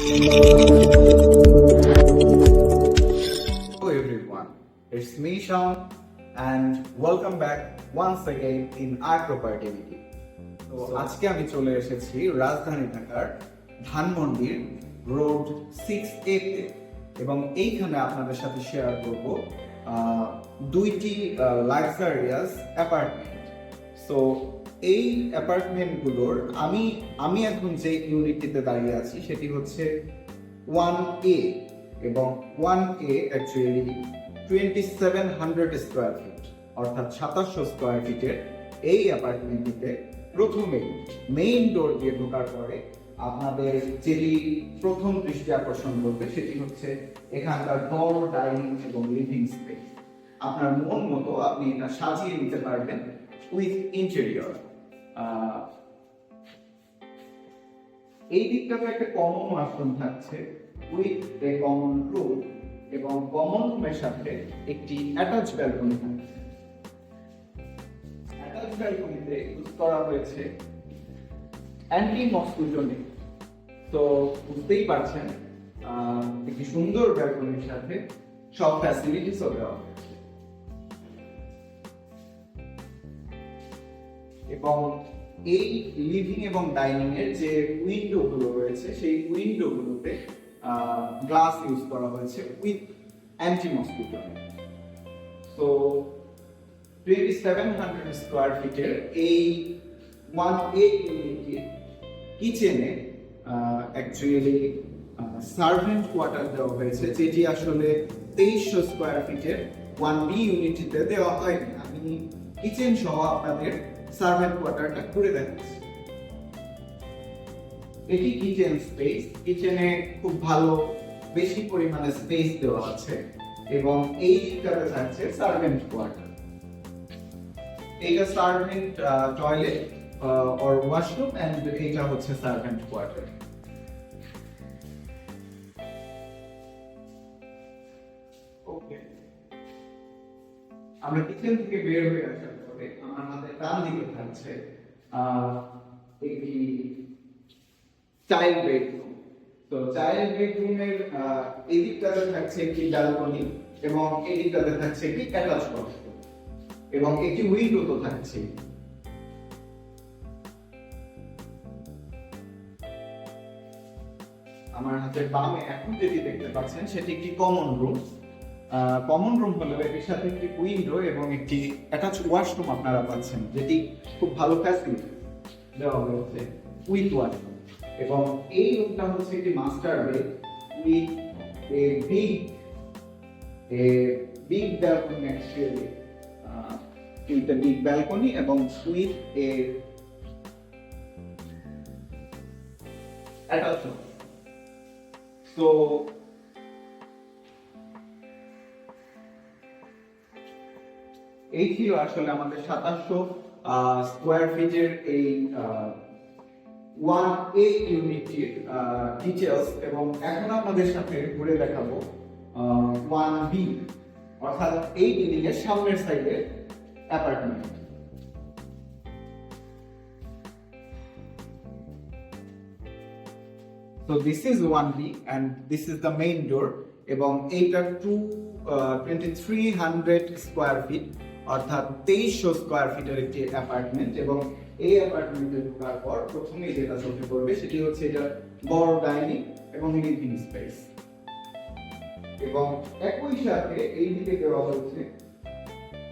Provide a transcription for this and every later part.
Hello everyone, it's me Sean and welcome back once again in our property. তো আজকে আমি চলে এসেছি রাজধানী ঢাকার ধানমন্ডির রোড 6A তে এবং এইখানে আপনাদের সাথে শেয়ার করব দুইটি লাক্সারিয়াস অ্যাপার্টমেন্ট। সো এই অ্যাপার্টমেন্টগুলোর আমি এখন যে ইউনিটটিতে দাঁড়িয়ে আছি সেটি হচ্ছে 1A এবং 1A অ্যাকচুয়ালি 2700 স্কোয়ার ফিট অর্থাৎ 2700 স্কোয়ার ফিটের এই অ্যাপার্টমেন্টটিতে প্রথমে মেইন ডোর দিয়ে ঢোকার পরে আপনাদের যেটি প্রথম দৃষ্টি আকর্ষণ করবে সেটি হচ্ছে এখানকার বড় ডাইনিং এবং লিভিং স্পেস। আপনার মন মতো আপনি এটা সাজিয়ে নিতে পারবেন উইথ ইন্টেরিয়র। এই দিকটাতে একটা কমন ওয়াশরুম থাকছে উইথ এ কমন রুম এবং কমন রুমের সাথে একটি অ্যাটাচ ব্যালকনি থাকছে। অ্যাটাচ ব্যালকনিতে ইউজ করা হয়েছে অ্যান্টি মসকিউটো নেট। তো বুঝতেই পারছেন একটি সুন্দর ব্যালকনির সাথে সব ফ্যাসিলিটিসও দেওয়া হয়েছে এবং এই লিভিং এবং ডাইনিং এর যে উইন্ডো গুলো রয়েছে সেই উইন্ডো গুলোতে গ্লাস ইউজ করা হয়েছে with anti mosquito net. So 2700 square ফিটের এই 1A ইউনিটের কিচেনে অ্যাকচুয়ালি সার্ভেন্ট কোয়ার্টার দেওয়া হয়েছে, যেটি আসলে 2300 স্কোয়ার ফিটের 1B ইউনিটিতে দেওয়া হয়নি। আমি কিচেন সহ আপনাদের সার্ভেন্ট কোয়ার্টারটা ঘুরে দেখাচ্ছি। এটি কিচেন স্পেস। কিচেনে খুব ভালো বেশি পরিমাণে স্পেস দেওয়া আছে এবং এই দিকটাতে থাকছে সার্ভেন্ট কোয়ার্টার। এইটা servant toilet or washroom and এইটা হচ্ছে সার্ভেন্ট কোয়ার্টার। ওকে, আমরা কিচেন থেকে বের হয়ে আসার পরে আমার হাতে ডান দিকে থাকছে একটি চাইল্ড বেডরুম। তো চাইল্ড বেডরুমের এই দিকটাতে থাকছে একটি ব্যালকনি এবং এই দিকটাতে থাকছে একটি অ্যাটাচ ওয়াশরুম এবং একটি উইন্ডো তো থাকছে। আমার হাতের বামে এখন যেটি দেখতে পাচ্ছেন সেটি একটি কমন রুম। কমন রুম হলো এর সাথে একটি উইন্ডো এবং একটি অ্যাটাচ ওয়াশরুম আপনারা পাচ্ছেন, যেটি খুব ভালো ফ্যাসিলিটি দেওয়া হয়েছে উইথ ওয়াশরুম। এবং এই রুমটা হচ্ছে একটি master bed with a big balcony actually with a big balcony এবং উইথ এ অ্যাটাচ। তো এই ছিল আসলে আমাদের 2700 স্কোয়ার ফিটের এই 1A ইউনিটির ডিটেইলস এবং এখন আপনাদের সাথে ঘুরে দেখাবো 1B অর্থাৎ এই বিল্ডিং এর সামনের সাইডের apartment. So this is 1B and this is the main door এবং এইটা 2300 স্কোয়ার ফিট অর্থাৎ 2300 স্কোয়ার ফিটের একটি অ্যাপার্টমেন্ট এবং এই অ্যাপার্টমেন্টে ঢোকার পর প্রথমেই যেটা চোখে পড়বে সেটি হচ্ছে এটা বড় ডাইনিং এবং লিভিং স্পেস এবং একই সাথে এই দিকে দেওয়া হচ্ছে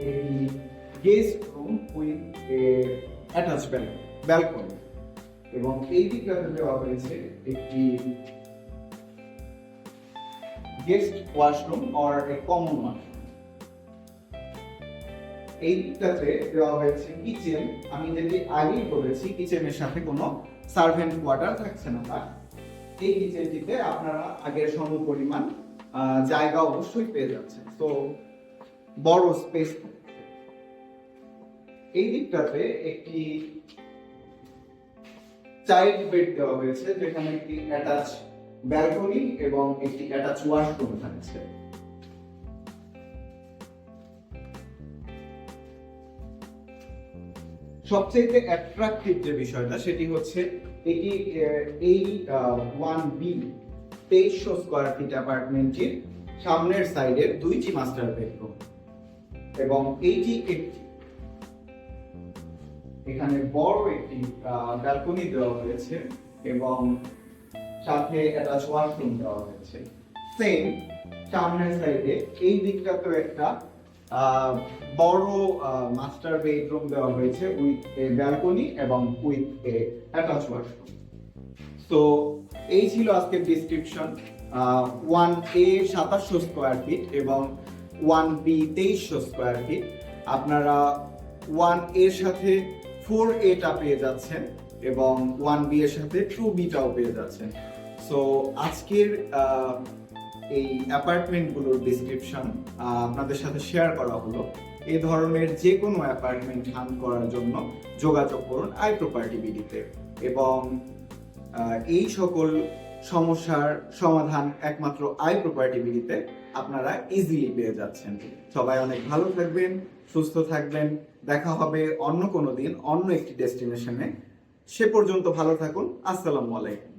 এই guest room with a attach balcony এবং এই দিকটাতে দেওয়া হয়েছে একটি guest washroom or a common washroom. এই দিকটাতে দেওয়া হয়েছে কিচেন। আমি যেটি আগেই বলেছি কিচেনের সাথে কোনো সার্ভেন্ট কোয়ার্টার থাকছে না, তার এই কিচেনটিতে আপনারা আগের সমপরিমাণ জায়গা অবশ্যই পেয়ে যাচ্ছেন। তো বড় স্পেস। এই দিকটাতে একটি চাইল্ড বেড দেওয়া হয়েছে যেখানে একটি অ্যাটাচ ব্যালকনি এবং একটি অ্যাটাচ ওয়াশরুম থাকছে। সবচেয়ে অ্যাট্রাকটিভ যে বিষয়টা সেটি হচ্ছে এটি এই 1B 2300 স্কয়ার ফিট অ্যাপার্টমেন্টটির সামনের সাইডে 2টি মাস্টার বেডরুম এবং এইটি একটি এখানে বড় একটি ব্যালকনি দেওয়া হয়েছে এবং সাথে অ্যাটাচ ওয়াশরুম দেওয়া হয়েছে। সেম সামনের সাইডে এই দিকটাতে একটা বড় মাস্টার বেডরুম দেওয়া হয়েছে উইথ এ ব্যালকনি এবং উইথ এ অ্যাটাচ ওয়াশরুম। তো এই ছিল আজকের ডিসক্রিপশন। 1A 2700 স্কয়ার ফিট এবং 1B 2300 স্কয়ার ফিট। আপনারা 1A এর সাথে 4A টা পেয়ে যাচ্ছেন এবং 1B এর সাথে 2B টাও পেয়ে যাচ্ছেন। সো আজকের এই অ্যাপার্টমেন্টগুলোর ডিসক্রিপশন আপনাদের সাথে শেয়ার করা হলো। এই ধরনের যে কোনো অ্যাপার্টমেন্ট হান্ট করার জন্য যোগাযোগ করুন iProperty BD-তে এবং এই সকল সমস্যার সমাধান একমাত্র iProperty BD-তে আপনারা ইজিলি পেয়ে যাচ্ছেন। সবাই অনেক ভালো থাকবেন, সুস্থ থাকবেন। দেখা হবে অন্য কোনো দিন অন্য একটি ডেস্টিনেশনে। সে পর্যন্ত ভালো থাকুন। আসসালামু আলাইকুম।